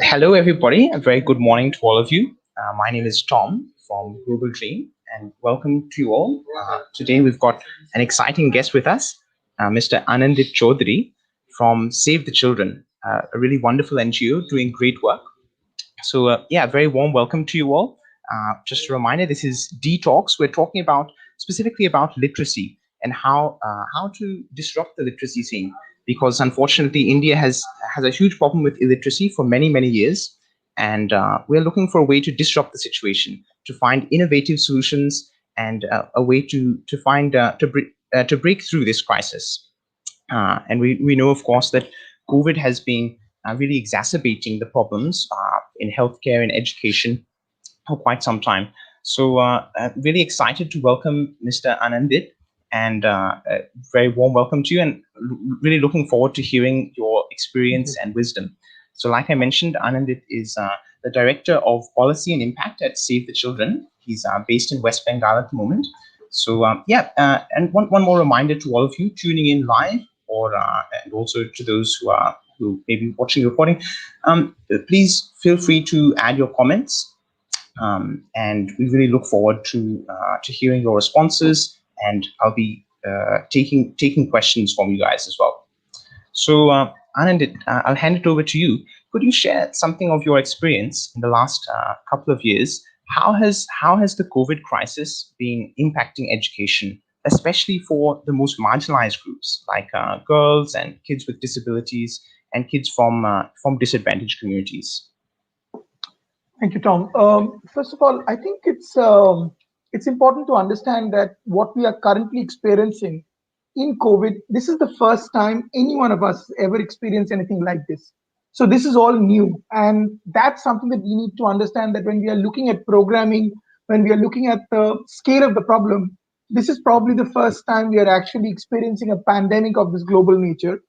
Hello, everybody. A very good morning to all of you. My name is Tom from Google Dream, and welcome to you all. Today, we've got an exciting guest with us, Mr. Anandit Chaudhary from Save the Children, a really wonderful NGO doing great work. So, yeah, very warm welcome to you all. Just a reminder, this is D-Talks. We're talking about specifically about literacy and how to disrupt the literacy scene. Because unfortunately, India has a huge problem with illiteracy for many years, and we're looking for a way to disrupt the situation, to find innovative solutions, and a way to find to break through this crisis. And we know, of course, that COVID has been really exacerbating the problems in healthcare and education for quite some time. So, really excited to welcome Mr. Anandit, and a very warm welcome to you, and really looking forward to hearing your experience and wisdom. So, like I mentioned, Anandit is the Director of Policy and Impact at Save the Children. He's based in West Bengal at the moment. So, and one more reminder to all of you tuning in live, or and also to those who may be watching the recording, please feel free to add your comments, and we really look forward to hearing your responses, and I'll be taking questions from you guys as well. So, Anand, I'll hand it over to you. Could you share something of your experience in the last couple of years? How has the COVID crisis been impacting education, especially for the most marginalized groups like girls and kids with disabilities and kids from disadvantaged communities? Thank you, Tom. First of all, I think it's important to understand that what we are currently experiencing in COVID, this is the first time any one of us ever experienced anything like this. So this is all new, and that's something that we need to understand, that when we are looking at programming, when we are looking at the scale of the problem, this is probably the first time we are actually experiencing a pandemic of this global nature.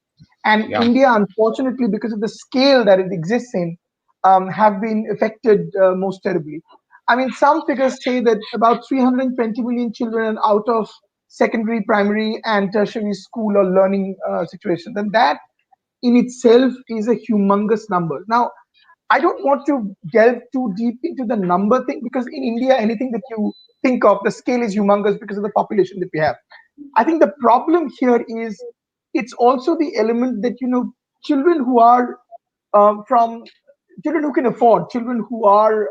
And Yeah. India, unfortunately, because of the scale that it exists in, have been affected most terribly. I mean, some figures say that about 320 million children are out of secondary, primary, and tertiary school or learning situations, and that in itself is a humongous number. Now, I don't want to delve too deep into the number thing, because in India, anything that you think of, the scale is humongous because of the population that we have. I think the problem here is it's also the element that, children who are from children who can afford, children who are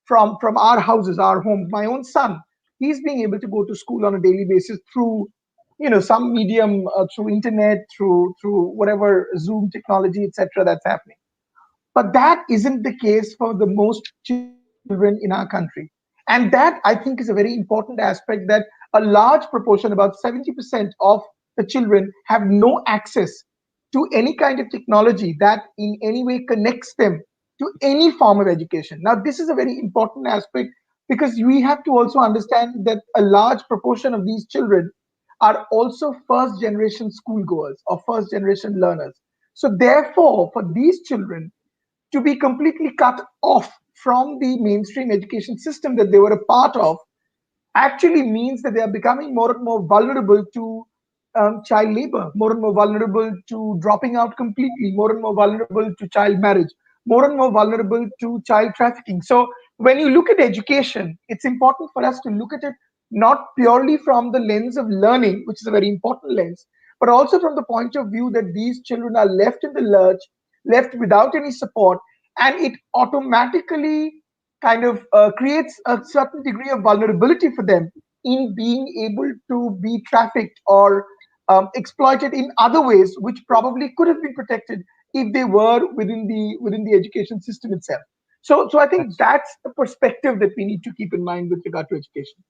from our houses, our homes. My own son, he's being able to go to school on a daily basis through, some medium, through internet, through whatever Zoom technology, etc. That's happening. But that isn't the case for the most children in our country. And that, I think, is a very important aspect, that a large proportion, about 70% of the children, have no access to any kind of technology that in any way connects them to any form of education. Now, this is a very important aspect, because we have to also understand that a large proportion of these children are also first generation schoolgoers or first generation learners. So, therefore, for these children to be completely cut off from the mainstream education system that they were a part of actually means that they are becoming more and more vulnerable to child labor, more and more vulnerable to dropping out completely, more and more vulnerable to child marriage, more and more vulnerable to child trafficking. So when you look at education, it's important for us to look at it not purely from the lens of learning, which is a very important lens, but also from the point of view that these children are left in the lurch, left without any support, and it automatically kind of creates a certain degree of vulnerability for them in being able to be trafficked or exploited in other ways, which probably could have been protected if they were within the education system itself. So I think That's that's the perspective that we need to keep in mind with regard to education.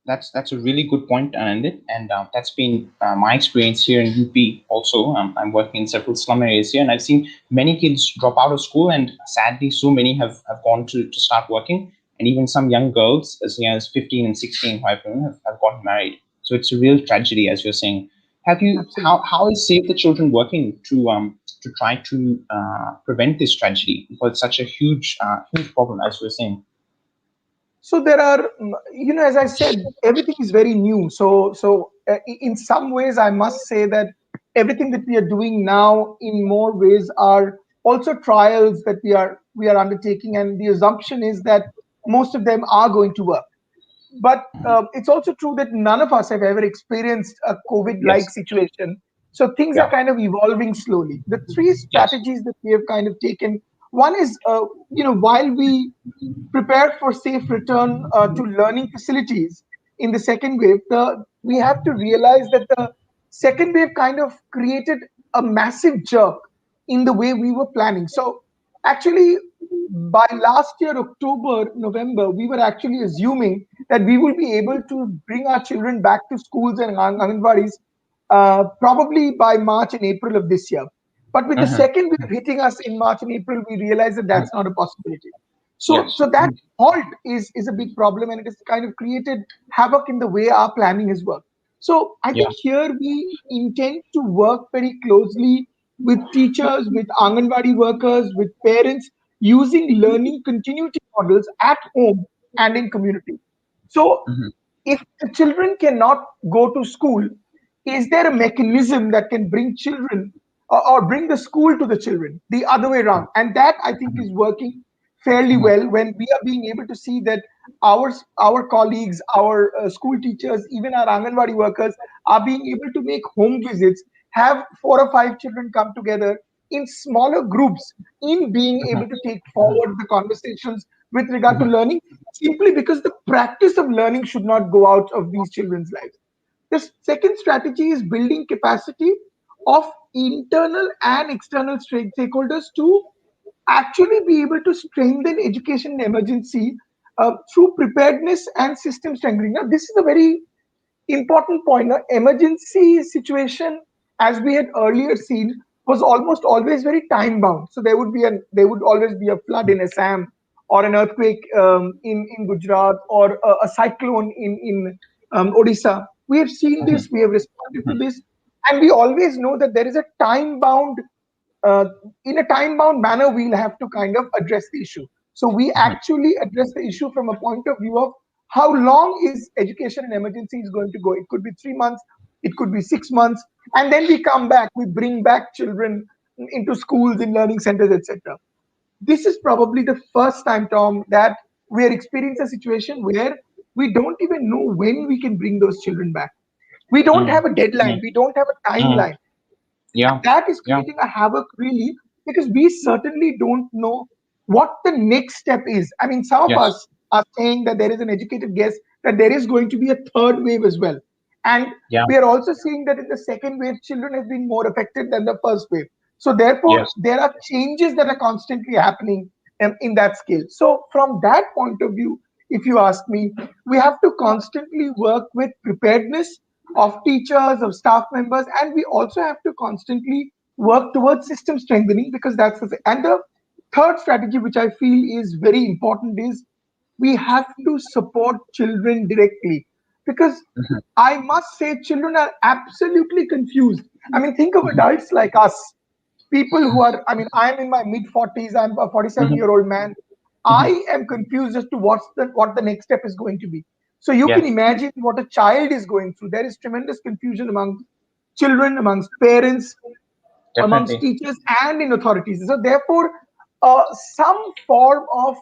that's a really good point, Anandit, and that's been my experience here in UP. Also, I'm working in several slum areas here, and I've seen many kids drop out of school, and sadly, so many have gone to start working, and even some young girls, as young as 15 and 16, who have gotten married. So it's a real tragedy, as you're saying. Have you Absolutely. how is Save the Children working to try to prevent this tragedy? Because it's such a huge problem, as you're saying. So there are, as I said, everything is very new. So in some ways, I must say that everything that we are doing now in more ways are also trials that we are undertaking, and the assumption is that most of them are going to work. But it's also true that none of us have ever experienced a COVID-like Yes. situation. So things are Yeah. kind of evolving slowly. The three Yes. strategies that we have kind of taken, one is, while we prepare for safe return to learning facilities in the second wave, we have to realize that the second wave kind of created a massive jerk in the way we were planning. So actually, by last year, October, November, we were actually assuming that we will be able to bring our children back to schools and Anganwadis probably by March and April of this year. But with the Hmm. second wave hitting us in March and April, we realized that that's not a possibility. So, Yes. so that halt is a big problem, and it has kind of created havoc in the way our planning has worked. So, I Yeah. think here we intend to work very closely with teachers, with Anganwadi workers, with parents, using learning continuity models at home and in community. So, Hmm. if the children cannot go to school, is there a mechanism that can bring children or bring the school to the children the other way around? And that I think is working fairly Hmm. well when we are being able to see that our colleagues, our school teachers, even our Anganwadi workers are being able to make home visits, have 4 or 5 children come together in smaller groups, in being able to take forward the conversations with regard to Hmm. learning, simply because the practice of learning should not go out of these children's lives. The second strategy is building capacity of internal and external stakeholders to actually be able to strengthen education in emergency through preparedness and system strengthening. Now, this is a very important point. Now, emergency situation, as we had earlier seen, was almost always very time bound. So there would always be a flood in Assam, or an earthquake in Gujarat, or a cyclone in Odisha. We have seen this, we have responded to this, and we always know that there is a time bound uh, in a time bound manner, we'll have to kind of address the issue. So we actually address the issue from a point of view of how long is education in emergency is going to go. It could be 3 months, it could be 6 months, and then we come back, we bring back children into schools, in learning centers, etc. This is probably the first time, Tom, that we are experiencing a situation where we don't even know when we can bring those children back. We don't Hmm. have a deadline, we don't have a Hmm. timeline. Yeah. That is Yeah. creating a havoc, really, because we certainly don't know what the next step is. I mean, some of Yes. us are saying that there is an educated guess that there is going to be a third wave as well. And Yeah. we are also seeing that in the second wave, children have been more affected than the first wave. So, therefore, Yes. there are changes that are constantly happening in that scale. So, from that point of view, if you ask me, we have to constantly work with preparedness of teachers, of staff members, and we also have to constantly work towards system strengthening, because that's the thing. And the third strategy, which I feel is very important, is we have to support children directly, because Hmm. I must say children are absolutely confused. I mean, think of adults like us, people who are, I mean, I'm in my mid 40s, I'm a 47-year-old man. Hmm. I am confused as to what the next step is going to be. So you can Yes. imagine what a child is going through. There is tremendous confusion among children, amongst parents, amongst Definitely. teachers, and in authorities. So therefore, some form of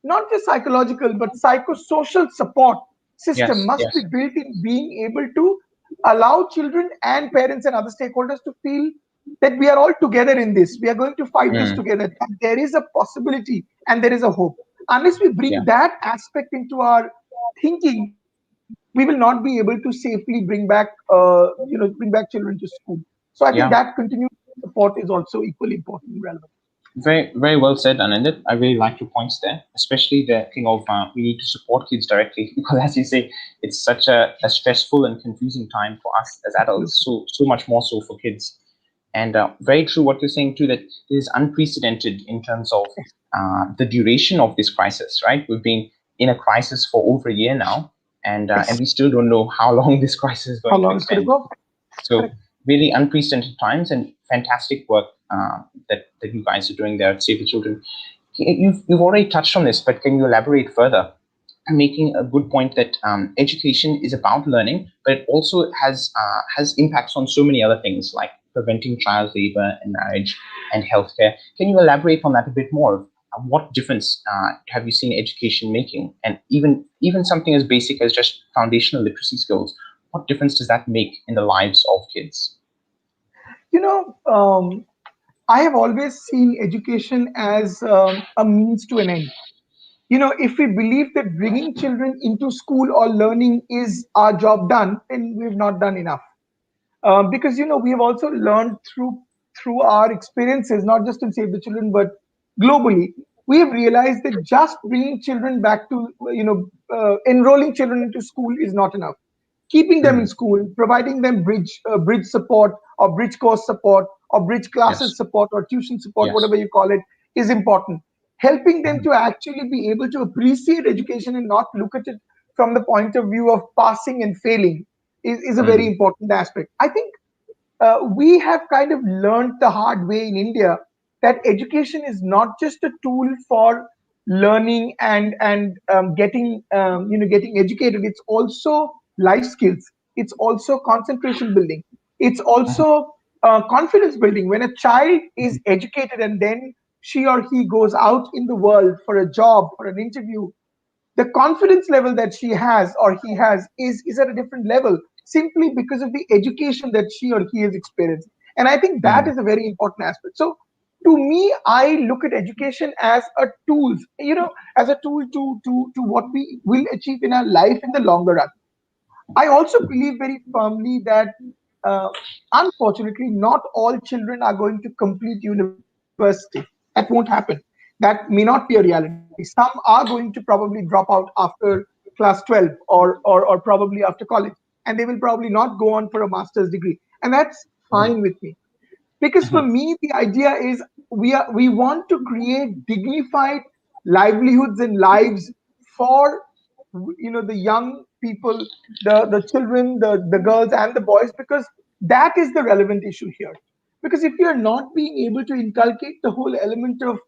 not just psychological but psychosocial support system Yes. must be Yes. built in, being able to allow children and parents and other stakeholders to feel that we are all together in this, we are going to fight this Mm. together, and there is a possibility and there is a hope. Unless we Yeah. bring that aspect into our thinking, we will not be able to safely bring back children to school. So I think that Yeah. continued support is also equally important and relevant. Very, very well said, Anandit. I really like your points there, especially the thing of we need to support kids directly because, as you say, it's such a stressful and confusing time for us as adults. Absolutely. So much more so for kids. And very true what you're saying too. That it is unprecedented in terms of the duration of this crisis. Right, we've been in a crisis for over a year now, and Yes. we still don't know how long this crisis is How going to long it's going to extend. go? So Correct. really unprecedented times and fantastic work that you guys are doing there at Save the Children. You've already touched on this, but can you elaborate further? Making a good point that education is about learning, but it also has impacts on so many other things like preventing child labor in marriage and healthcare. Can you elaborate on that a bit more? What difference have you seen education making, and even something as basic as just foundational literacy skills? What difference does that make in the lives of kids? You know, I have always seen education as a means to an end. If we believe that bringing children into school or learning is our job done, then we've not done enough. Because we have also learned through our experiences, not just in Save the Children, but globally. We have realized that just bringing children back to enrolling children into school is not enough. Keeping them in Mm, school, providing them bridge support, or bridge course support, or bridge classes yes, support, or tuition support, yes. whatever you call it, is important. Helping them Mhm, to actually be able to appreciate education and not look at it from the point of view of passing and failing is a very mm, important aspect. I think we have kind of learned the hard way in India that education is not just a tool for learning and getting educated. It's also life skills. It's also concentration building. It's mhm, also confidence building. When a child is mhm, educated and then she or he goes out in the world for a job, for an interview, the confidence level that she has or he has is at a different level, simply because of the education that she or he has experienced. And I think that mm, is a very important aspect. So to me, I look at education as a tool, as a tool to what we will achieve in our life in the longer run. I also believe very firmly that, uh, unfortunately, not all children are going to complete university. That won't happen. That may not be a reality. Some are going to probably drop out after class 12, or probably after college, and they will probably not go on for a master's degree. And that's fine mhm, with me. Because for mhm, me, the idea is we want to create dignified livelihoods and lives for the young people, the children, the girls and the boys, because that is the relevant issue here. Because if you're not being able to inculcate the whole element of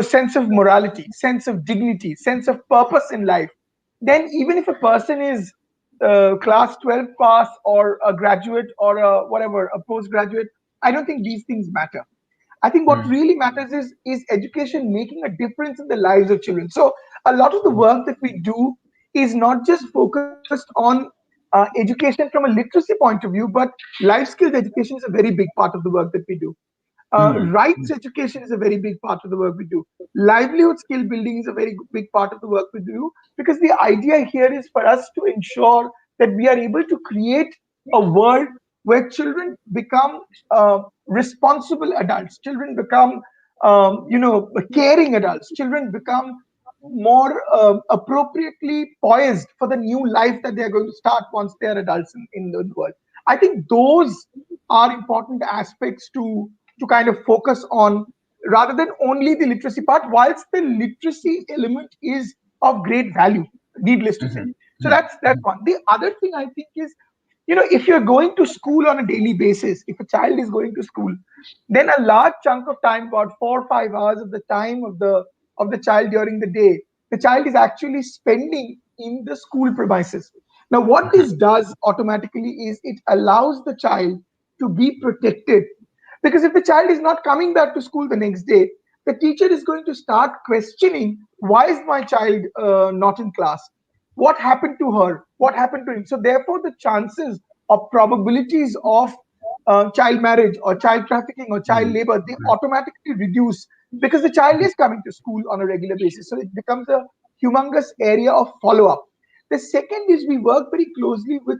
sense of morality, sense of dignity, sense of purpose in life, then even if a person is class 12 pass, or a graduate, or a whatever, a postgraduate, I don't think these things matter. I think what mm, really matters is education making a difference in the lives of children. So a lot of the mhm, work that we do is not just focused on education from a literacy point of view, but life skills education is a very big part of the work that we do. mm, Rights education is a very big part of the work we do. Livelihood skill building is a very big part of the work we do, because the idea here is for us to ensure that we are able to create a world where children become responsible adults, children become caring adults, children become more appropriately poised for the new life that they are going to start once they are adults in the world. I think those are important aspects to kind of focus on, rather than only the literacy part, whilst the literacy element is of great value, needless to say. mhm, So that's one. The other thing I think is, if you're going to school on a daily basis, if a child is going to school, then a large chunk of time, about 4 or 5 hours of the time of the child during the day, the child is actually spending in the school premises. Now what mhm, this does automatically is it allows the child to be protected, because if the child is not coming back to school the next day, the teacher is going to start questioning, why is my child not in class? What happened to her? What happened to him? So therefore, the chances or probabilities of child marriage or child trafficking or child mm, labor, they automatically reduce, because the child is coming to school on a regular basis. So it becomes a humongous area of follow up. The second is we work very closely with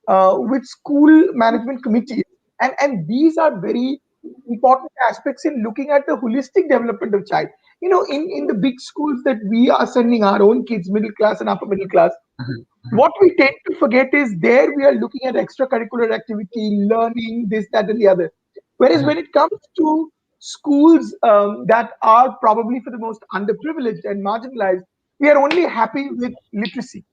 with school management committees, and these are very important aspects in looking at the holistic development of child. In the big schools that we are sending our own kids, middle class and upper middle class, mhm, mhm, what we tend to forget is there we are looking at extracurricular activity, learning, this, that, and the other. Whereas mhm, when it comes to schools that are probably for the most underprivileged and marginalized, we are only happy with literacy.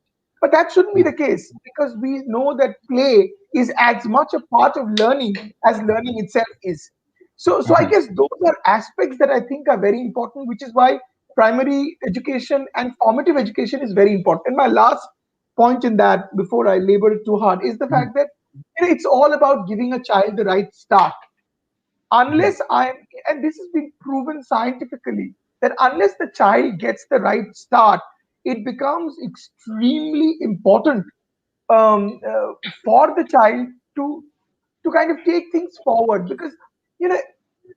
But that shouldn't be the case, because we know that play is as much a part of learning as learning itself is. So I mhm, guess those are aspects that I think are very important, which is why primary education and formative education is very important. And my last point in that, before I labor it too hard, is the mhm, fact that It's all about giving a child the right start. Unless I'm, and this has been proven scientifically, that unless the child gets the right start, it becomes extremely important for the child to kind of take things forward. Because you know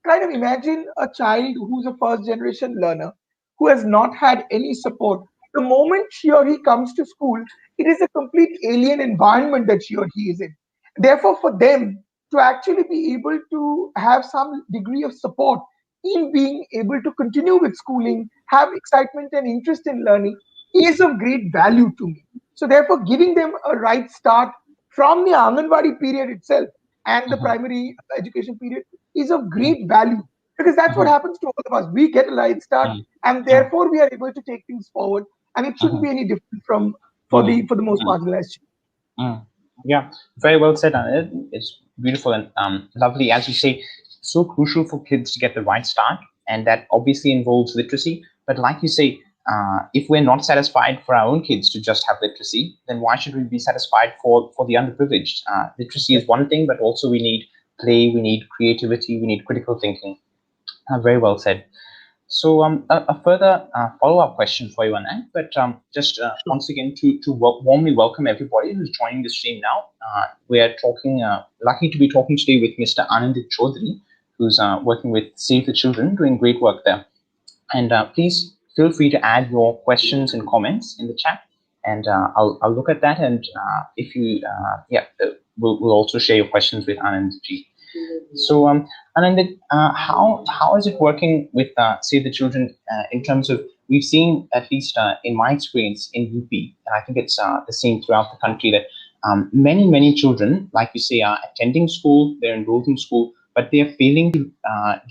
kind of imagine a child who's a first generation learner who has not had any support. The moment she or he comes to school, it is a complete alien environment that she or he is in. Therefore, for them to actually be able to have some degree of support in being able to continue with schooling, have excitement and interest in learning, is of great value to me. So, therefore, giving them a right start from the Anganwadi period itself and the primary education period is of great value, because that's what happens to all of us. We get a right start, and therefore we are able to take things forward, and it shouldn't be any different from for the most marginalized. Mm. Yeah, very well said. It's beautiful and lovely, as you say, so crucial for kids to get the right start, and that obviously involves literacy. But like you say, if we're not satisfied for our own kids to just have literacy, then why should we be satisfied for the underprivileged? Literacy is one thing, but also we need play, we need creativity, we need critical thinking. Very well said. So, a further follow-up question for you on that, but just once again to warmly welcome everybody who's joining the stream now. We are talking, lucky to be talking today with Mr. Anandit Chaudhary, who's working with Save the Children, doing great work there. And please feel free to add your questions and comments in the chat, and I'll look at that. And if you, we'll also share your questions with Anand Ji. So, Anand, how is it working with Save the Children in terms of, we've seen, at least in my experience in UP, and I think it's the same throughout the country, that many children, like you say, are attending school, they're enrolled in school, but they are failing to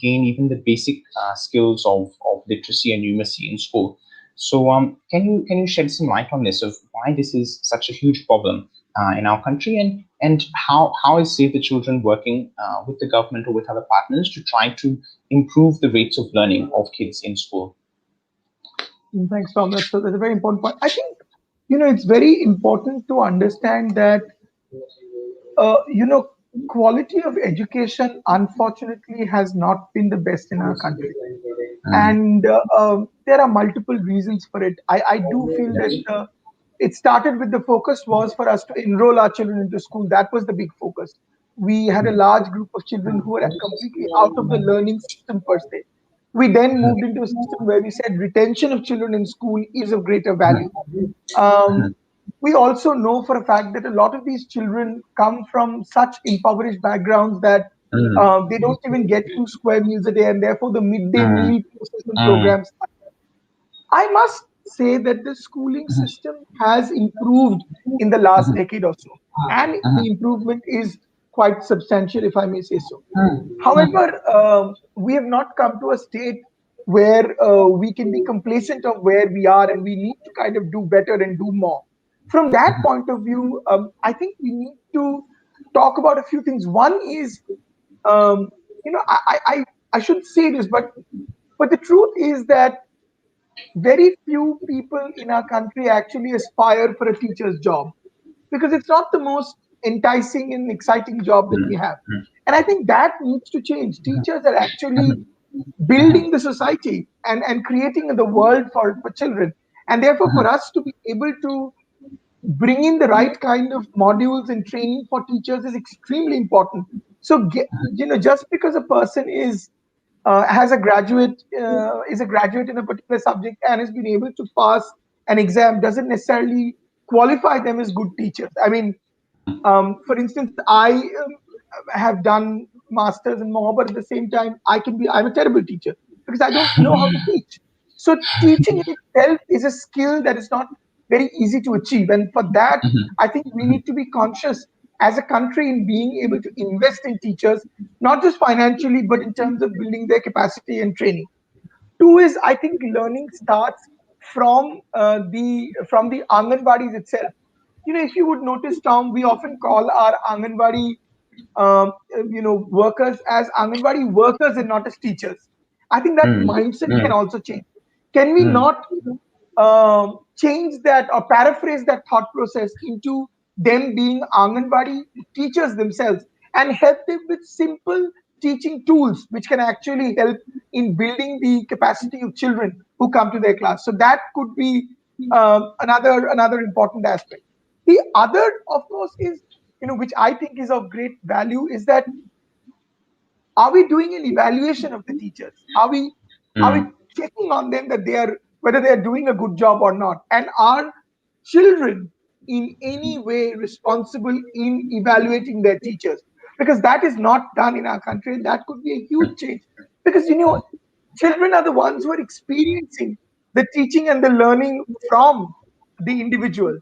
gain even the basic skills of literacy and numeracy in school. So, can you shed some light on this, of why this is such a huge problem in our country, and how is Save the Children working with the government or with other partners to try to improve the rates of learning of kids in school? Thanks, Tom. That's a very important point. I think it's very important to understand that uh, you know quality of education unfortunately has not been the best in our country, and there are multiple reasons for it. I do feel that it started with the focus was for us to enroll our children into school. That was the big focus. We had a large group of children who were completely out of the learning system per se. We then moved into a system where we said retention of children in school is of greater value. um, we also know for a fact that a lot of these children come from such impoverished backgrounds that they don't even get 2 square meals a day, and therefore the midday meal assessment programs. I must say that the schooling system has improved in the last decade or so, and the improvement is quite substantial, if I may say so. However, we have not come to a state where we can be complacent of where we are, and we need to kind of do better and do more. From that point of view, I think we need to talk about a few things. One is, um, I should say this, but the truth is that very few people in our country actually aspire for a teacher's job, because it's not the most enticing and exciting job that we have. And I think that needs to change. Teachers are actually building the society and creating the world for children. And therefore, for us to be able to bring in the right kind of modules and training for teachers is extremely important. So, just because a person has a graduate is a graduate in a particular subject and has been able to pass an exam doesn't necessarily qualify them as good teachers. I mean, for instance, I have done masters and more, but at the same time, I'm a terrible teacher because I don't know how to teach. So teaching in itself is a skill that is not very easy to achieve, and for that, I think we need to be conscious as a country in being able to invest in teachers, not just financially, but in terms of building their capacity and training. Two is, I think learning starts from the Anganwadis itself. If you would notice, Tom, we often call our Anganwadi workers as Anganwadi workers and not as teachers. I think that mindset can also change. Can we not change that or paraphrase that thought process into them being Anganwadi teachers themselves and help them with simple teaching tools which can actually help in building the capacity of children who come to their class. So that could be another important aspect. The other, of course, is, which I think is of great value, is that are we doing an evaluation of the teachers? Are we Mm, checking on them that they are, whether they are doing a good job or not? And are children in any way responsible in evaluating their teachers? Because that is not done in our country, and that could be a huge change. Because children are the ones who are experiencing the teaching and the learning from the individuals.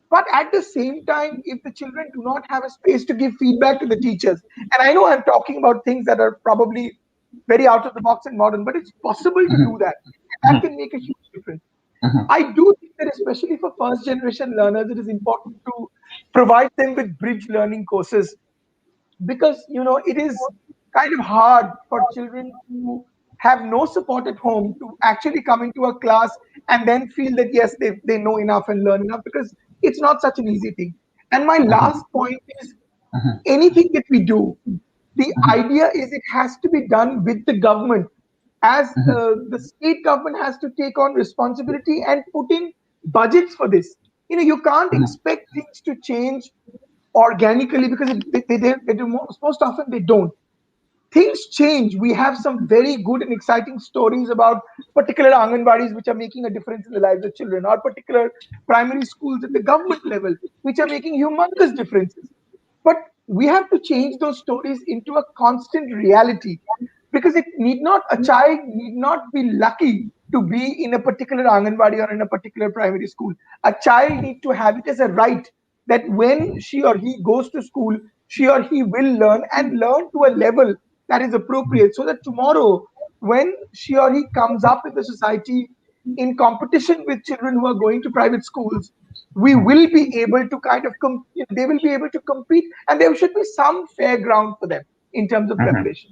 But at the same time, if the children do not have a space to give feedback to the teachers, and I know I'm talking about things that are probably very out of the box and modern, but it's possible to do mhm, that. And that mhm, can make a huge difference. mhm, I do think that, especially for first generation learners, it is important to provide them with bridge learning courses, because it is kind of hard for children who have no support at home to actually come into a class and then feel that yes, they know enough and learn enough, because it's not such an easy thing. And my mhm, last point is, mhm, anything that we do, the mhm, idea is it has to be done with the government, as mhm, the state government has to take on responsibility and put in budgets for this. You can't mhm, expect things to change organically, because they do, most often they don't. Things change. We have some very good and exciting stories about particular Anganwadis which are making a difference in the lives of children, or particular primary schools at the government level which are making humongous differences. But we have to change those stories into a constant reality, because a child need not be lucky to be in a particular Anganwadi or in a particular primary school. A child need to have it as a right that when she or he goes to school, she or he will learn, and learn to a level that is appropriate, so that tomorrow, when she or he comes up in the society in competition with children who are going to private schools, we will be able to kind of they will be able to compete, and there should be some fair ground for them in terms of mhm, preparation.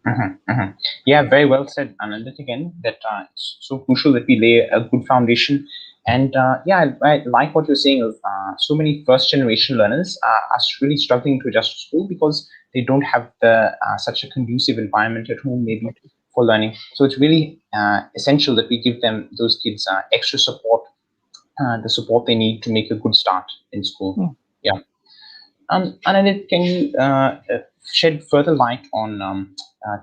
mhm, mhm. Yeah, very well said, Anandit. Again, that it's so crucial that we lay a good foundation. And yeah, I like what you're saying. So many first generation learners are really struggling to adjust to school because they don't have the such a conducive environment at home, maybe for learning. So it's really essential that we give them, those kids, extra support, the support they need to make a good start in school. Hmm. Yeah. Anandit, can you shed further light on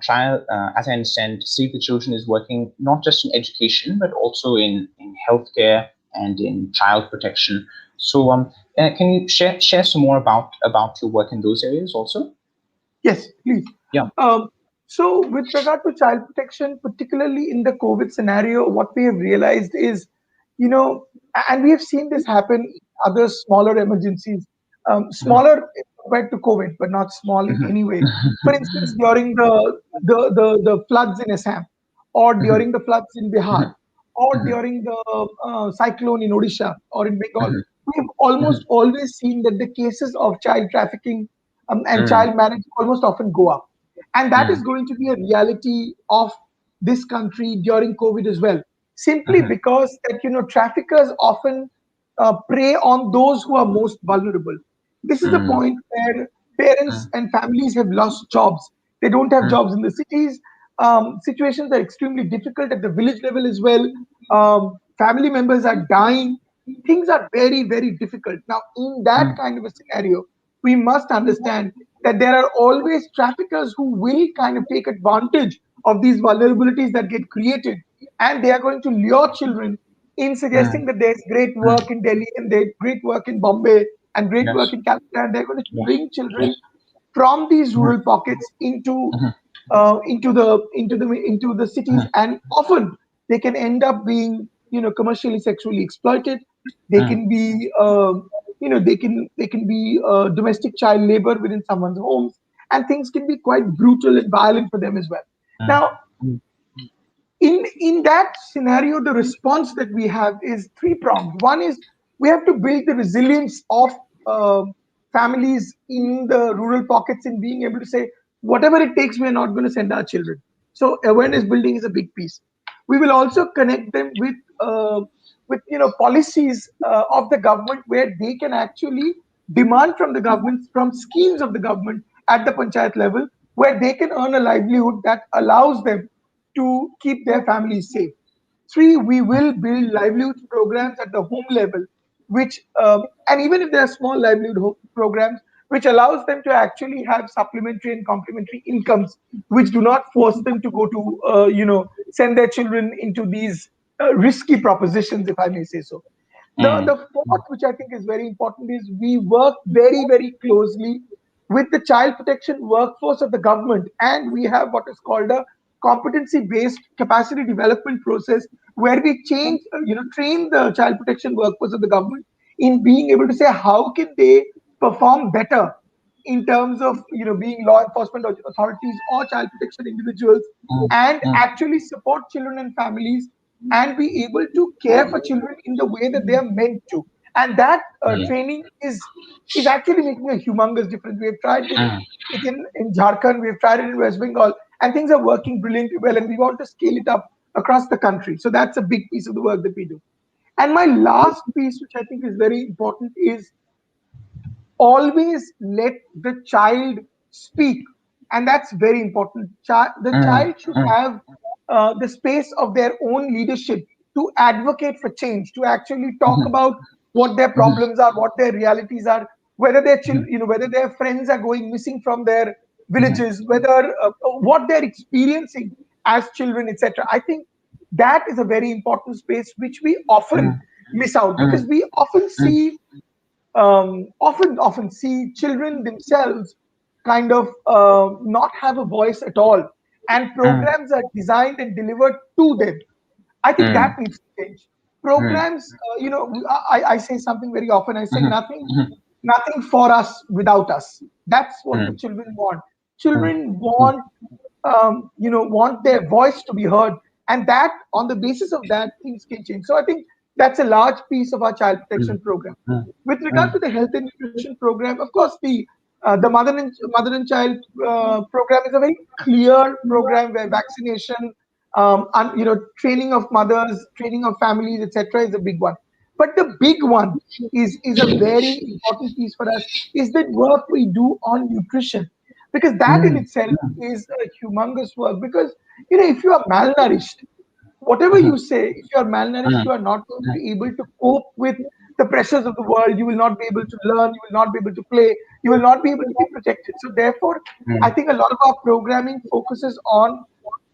trial, as I understand, Save the Children is working not just in education, but also in healthcare and in child protection. So, can you share some more about your work in those areas also? Yes, please. Yeah. Um, so, with regard to child protection, particularly in the COVID scenario, what we have realized is, and we have seen this happen in other smaller emergencies, Mhm, smaller compared to COVID, but not small in mhm, any way. For instance, during the floods in Assam, or mhm, during the floods in Bihar, mhm, or mhm, during the cyclone in Odisha or in Bengal, mhm, we've almost mhm, always seen that the cases of child trafficking and mhm, child marriage almost often go up. And that is mhm, going to be a reality of this country during COVID as well. Simply mhm, because that traffickers often prey on those who are most vulnerable. This is the mhm, point where parents and families have lost jobs. They don't have mhm, jobs in the cities. Situations are extremely difficult at the village level as well. Family members are dying. Things are very, very difficult. Now, in that mhm, kind of a scenario, we must understand that there are always traffickers who will kind of take advantage of these vulnerabilities that get created, and they are going to lure children in suggesting mhm, that there's great mhm. work in Delhi and there's great work in Bombay and great work Yes. in Calcutta, and they're going to Yes. bring children Yes. from these Mhm, rural pockets mhm, into the cities, mhm, and often they can end up being commercially sexually exploited. They mhm, can be they can be domestic child labor within someone's homes, and things can be quite brutal and violent for them as well. Now, mhm, in that scenario, the response that we have is three pronged. One is, we have to build the resilience of uh, families in the rural pockets, in being able to say, whatever it takes, we are not going to send our children. So awareness building is a big piece. We will also connect them with policies of the government, where they can actually demand from the government, from schemes of the government at the panchayat level, where they can earn a livelihood that allows them to keep their families safe. Three, we will build livelihood programs at the home level, which, and even if they are small livelihood programs, which allows them to actually have supplementary and complementary incomes, which do not force them to go to, send their children into these risky propositions, if I may say so. The fourth, which I think is very important, is we work very, very closely with the child protection workforce of the government, and we have what is called a competency-based capacity development process, where we train the child protection workforce of the government in being able to say how can they perform better in terms of being law enforcement authorities or child protection individuals, and actually support children and families and be able to care for children in the way that they are meant to. And that training is actually making a humongous difference. We have tried it in Jharkhand, we have tried it in West Bengal, and things are working brilliantly well. And we want to scale it up across the country. So that's a big piece of the work that we do. And my last piece, which I think is very important, is always let the child speak, and that's very important. The child should have the space of their own leadership to advocate for change, to actually talk about what their problems are, what their realities are, whether their whether their friends are going missing from their villages, whether what they're experiencing as children, etc. I think that is a very important space which we often miss out, because we often see often see children themselves kind of not have a voice at all, and programs are designed and delivered to them. I think that needs to change. Programs, I say something very often. I say nothing for us without us. That's what the children want. Children want their voice to be heard, and that on the basis of that things can change. So I think that's a large piece of our child protection program. With regard to the health and nutrition program, of course, the mother and child program is a very clear program where vaccination, training of mothers, training of families, etc., is a big one. But the big one is a very important piece for us, is the work we do on nutrition, because that in itself is a humongous work. Because if you are malnourished, whatever you say, if you are malnourished, you are not going to be able to cope with the pressures of the world. You will not be able to learn. You will not be able to play. You will not be able to be protected. So, therefore, I think a lot of our programming focuses on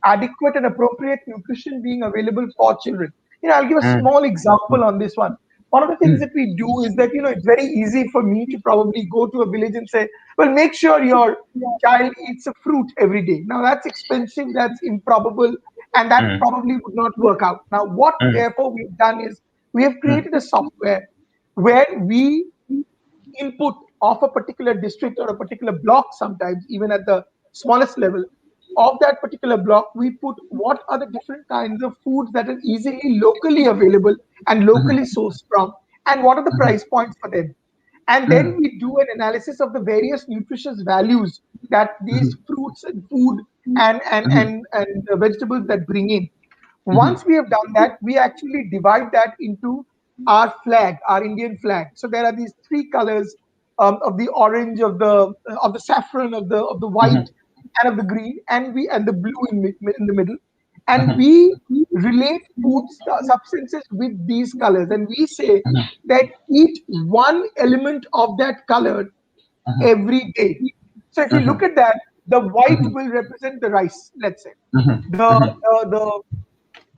adequate and appropriate nutrition being available for children. I'll give a small example on this one. One of the things that we do is that, it's very easy for me to probably go to a village and say, well, make sure your child eats a fruit every day. Now, that's expensive, that's improbable, and that probably would not work out. Now, what therefore we've done is we have created a software where we input of a particular district or a particular block, sometimes even at the smallest level of that particular block, we put what are the different kinds of foods that are easily locally available and locally sourced from, and what are the price points for them. And then we do an analysis of the various nutritious values that these fruits and food and the vegetables that bring in. Once we have done that, we actually divide that into our flag, our Indian flag. So there are these three colors, of the orange, of the saffron, of the white, and of the green, and the blue in the middle. And we relate food substances with these colors, and we say that eat one element of that color every day. So if you look at that, the white will represent the rice, let's say.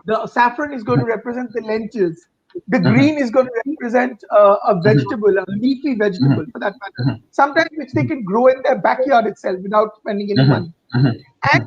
The saffron is going to represent the lentils. The green is going to represent a vegetable, a leafy vegetable for that matter. Sometimes which they can grow in their backyard itself without spending any money. And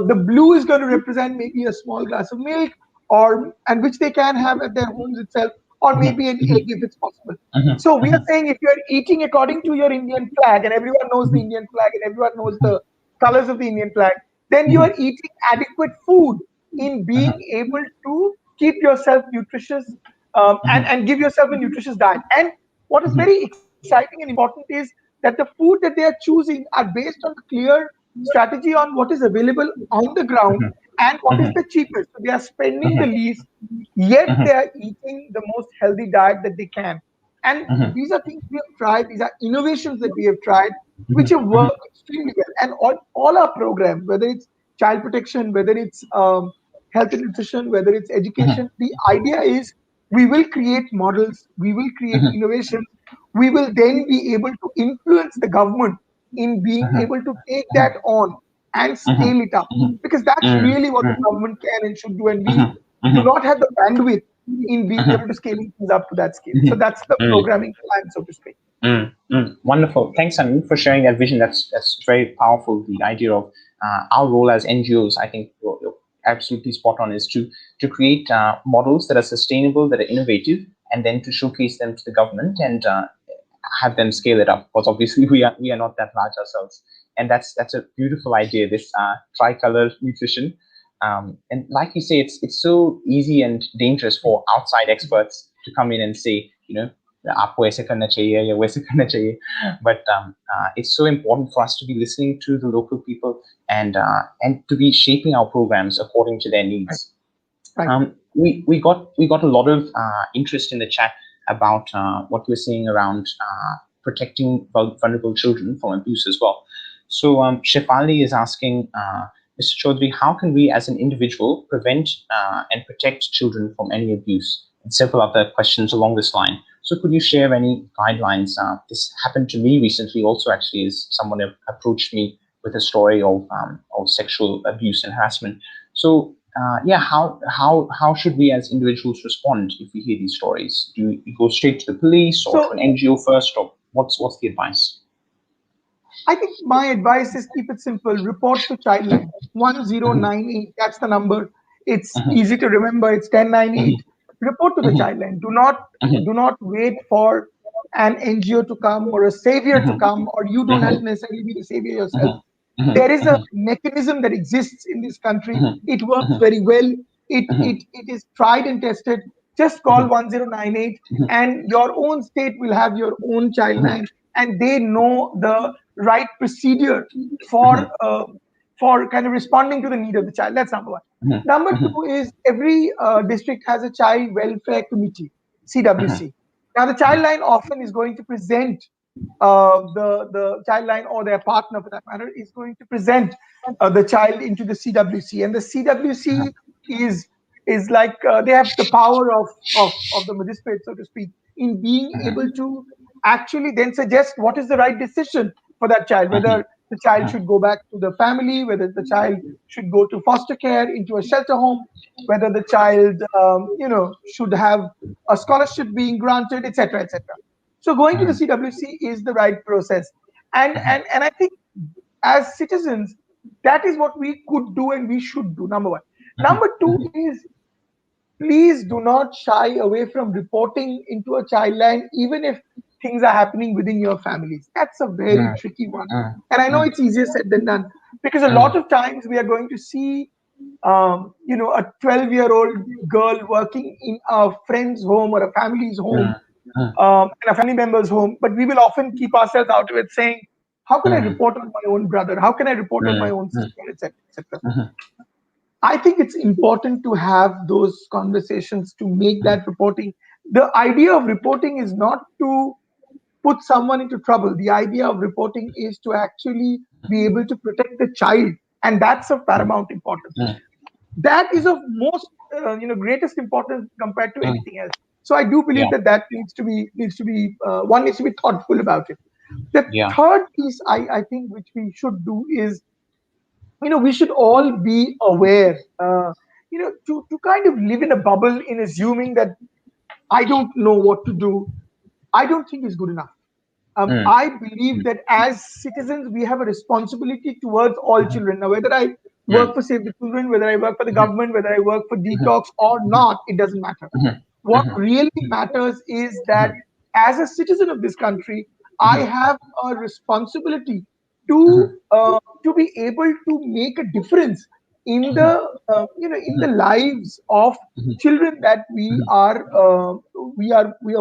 the blue is going to represent maybe a small glass of milk, and which they can have at their homes itself, or maybe an egg if it's possible. So we are saying if you are eating according to your Indian flag, and everyone knows the Indian flag, and everyone knows the colors of the Indian flag, then you are eating adequate food in being able to keep yourself nutritious, and give yourself a nutritious diet. And what is very exciting and important is that the food that they are choosing are based on clear strategy on what is available on the ground and what is the cheapest. So they are spending the least, yet they are eating the most healthy diet that they can. And mhm, these are things we have tried, these are innovations that we have tried, which mhm, have mhm, worked extremely well. And all our programs, whether it's child protection, whether it's health and nutrition, whether it's mhm, education, the idea is we will create models, we will create mhm, innovations, we will then be able to influence the government in being mhm, able to take that mhm, on and mhm, scale it up. mhm, Because that's mm, really what the mm, government can and should do, and we mhm, do mhm, not have the bandwidth in being mhm, able to scaling things up to that scale. So mhm, that's the mm. programming plan, so to speak. Wonderful. Thanks, Anu, for sharing that vision. That's very powerful. The idea of our role as NGOs, I think you're absolutely spot on, is to create models that are sustainable, that are innovative, and then to showcase them to the government and have them scale it up. Because obviously we are not that large ourselves, and that's a beautiful idea. This tricolor nutrition, and like you say, it's so easy and dangerous for outside experts to come in and say, आपको ऐसे करना चाहिए या वैसे करना चाहिए. But it's so important for us to be listening to the local people and to be shaping our programs according to their Right. needs. Right. We got a lot of interest in the chat about what we're seeing around protecting vulnerable children from abuse as well. So Shefali is asking, Mr. Chaudhary, how can we as an individual prevent and protect children from any abuse? And several other questions along this line. So could you share any guidelines? This happened to me recently also, actually, as someone approached me with a story of sexual abuse and harassment. So yeah, how should we as individuals respond if we hear these stories? Do we go straight to the police or to So an NGO first, or what's the advice? I think my advice is keep it simple. Report to Childline Mhm, 1098. That's the number. It's mhm, easy to remember. It's 1098. mhm, Report to the mhm, Childline. Do not wait for an NGO to come or a savior to mhm, come, or you don't have mhm, to necessarily be the savior yourself. mhm, mhm, There is a mhm, mechanism that exists in this country. mhm, It works mhm, very well. it mhm, it, it is tried and tested. Just call mhm, 1098, mhm, and your own state will have your own child mhm, line, and they know the right procedure for mhm, uh, for kind of responding to the need of the child. That's number one. mhm, Number mhm, two is every district has a child welfare committee, CWC. Now the child line often is going to present the child line, or their partner for that matter, is going to present the child into the CWC, and the CWC is like they have the power of the magistrate, so to speak, in being able to actually then suggest what is the right decision for that child, whether the child should go back to the family, whether the child should go to foster care, into a shelter home, whether the child should have a scholarship being granted, etc., etc. So going to the CWC is the right process. And I think as citizens, that is what we could do and we should do, number one. Number two is, please do not shy away from reporting into a child line, even if things are happening within your families. That's a very tricky one. And I know it's easier said than done, because a lot of times we are going to see a 12-year-old girl working in a friend's home or a family's home, and a family member's home, but we will often keep ourselves out of it, saying, how can I report on my own brother? How can I report on my own sister, etc., etc.? I think it's important to have those conversations to make that reporting. The idea of reporting is not to put someone into trouble. The idea of reporting is to actually be able to protect the child, and that's of paramount importance. That is of most greatest importance compared to anything else. So I do believe Yeah, that needs to be one needs to be thoughtful about it. The yeah, third piece I think which we should do is, we should all be aware, to kind of live in a bubble in assuming that I don't know what to do, I don't think is good enough. I believe that as citizens, we have a responsibility towards all children. Now, whether I work for Save the Children, whether I work for the government, whether I work for Detox or not, it doesn't matter. What really matters is that as a citizen of this country, I have a responsibility to be able to make a difference in the lives of children that we are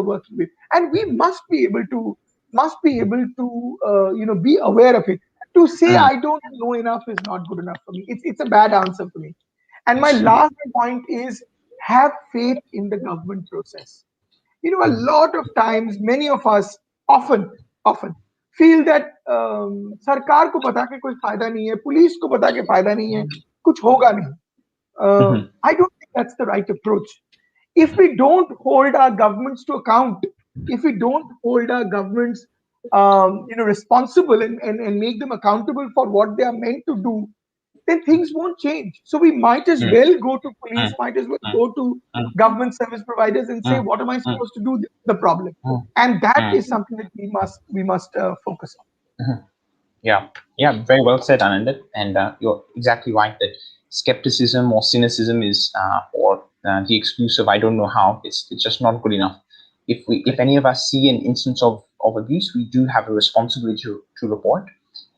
working with, and we must be able to be aware of it. To say I don't know enough is not good enough for me. It's a bad answer for me. And my last point is, have faith in the government process. A lot of times, many of us often feel that सरकार को पता के कोई फायदा नहीं है, police को पता के फायदा नहीं है, कुछ होगा नहीं. I don't think that's the right approach. If we don't hold our governments to account, if we don't hold our governments, responsible and make them accountable for what they are meant to do, then things won't change. So we might as well go to police, might as well go to government service providers and say, what am I supposed to do? This is the problem, and that is something that we must focus on. Yeah, yeah, very well said, Anand. And you're exactly right that skepticism or cynicism is, or the excuse of I don't know how, it's just not good enough. If any of us see an instance of abuse, we do have a responsibility to report.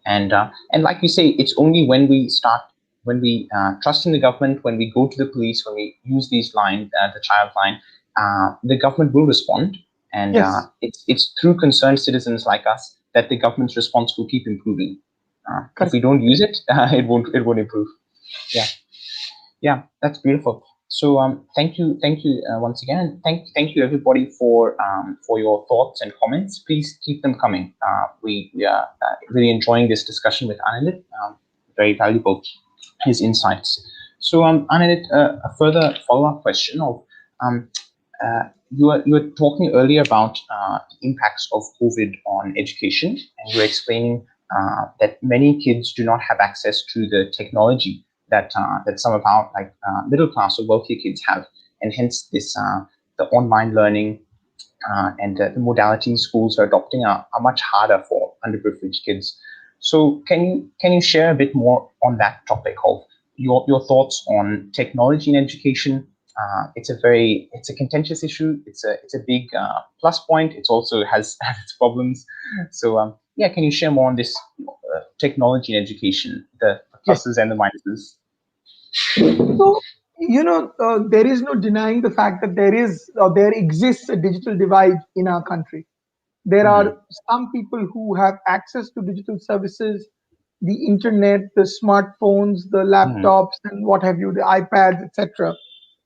And like you say, it's only when we start, when we trust in the government, when we go to the police, when we use these lines, the child line, the government will respond. And Yes, it's through concerned citizens like us that the government's response will keep improving. If we correct. don't use it, it won't improve. Yeah, yeah, that's beautiful. So thank you once again, and thank you everybody for your thoughts and comments. Please keep them coming. We are really enjoying this discussion with Anand. Very valuable, his insights. So Anand, a further follow up question of um, you were talking earlier about the impacts of COVID on education, and you were explaining that many kids do not have access to the technology that some of our middle class or wealthier kids have, and hence this the online learning and the modalities schools are adopting are much harder for underprivileged kids. So can you share a bit more on that topic of your thoughts on technology in education? It's a contentious issue. It's a big plus point. It also has its problems. So yeah, can you share more on this technology in education, the Yes. pluses and the minuses? So, there is no denying the fact that there is or there exists a digital divide in our country. There Mhm, are some people who have access to digital services, the internet, the smartphones, the mhm, laptops, and what have you, the iPads, etc.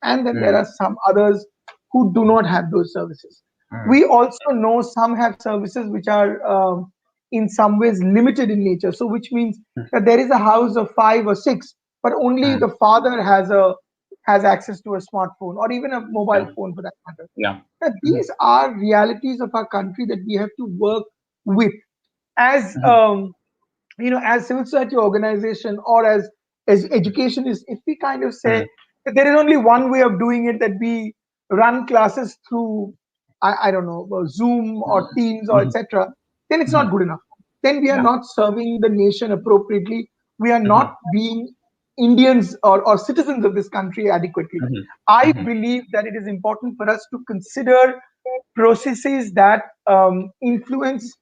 And then there mhm, are some others who do not have those services. mhm, We also know some have services which are in some ways limited in nature. So, which means that there is a house of five or six, but only mhm. the father has access to a smartphone or even a mobile Yeah, phone for that matter. yeah. Now, Mhm, these are realities of our country that we have to work with as mhm, as civil society organization or as educationists. If we kind of say mhm, that there is only one way of doing it, that we run classes through I don't know, Zoom or Teams or mhm, etc., then it's not mhm. good enough. Then we are Yeah. not serving the nation appropriately. We are Mhm, not being Indians or citizens of this country adequately. mhm, I mhm, believe that it is important for us to consider processes that influence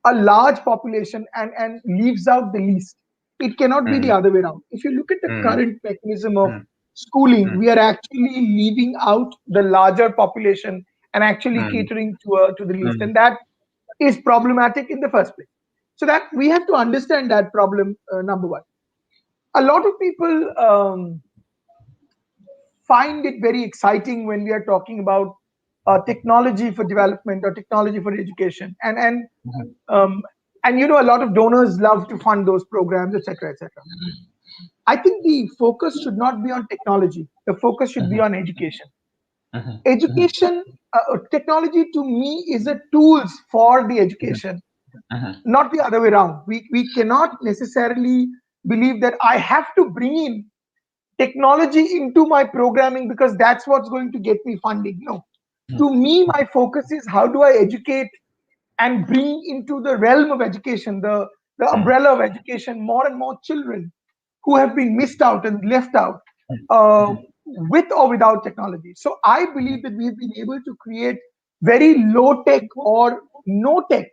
a large population and leaves out the least. It cannot be the mhm, other way around. If you look at the mhm, current mechanism of mhm, schooling, mhm, we are actually leaving out the larger population and actually mhm, catering to the least, mhm, and that is problematic in the first place. So that we have to understand that problem. Number one, a lot of people find it very exciting when we are talking about technology for development or technology for education, mhm, um, and a lot of donors love to fund those programs, etc., etc. I think the focus should not be on technology. The focus should be mhm, on education. mhm, mhm, Education, technology to me is a tools for the mhm, education, mhm, not the other way around. We cannot necessarily believe that I have to bring in technology into my programming because that's what's going to get me funding. No. To me, my focus is how do I educate and bring into the realm of education, the mhm, umbrella of education, more and more children who have been missed out and left out mhm, uh, mhm, with or without technology. So I believe that we've been able to create very low tech or no tech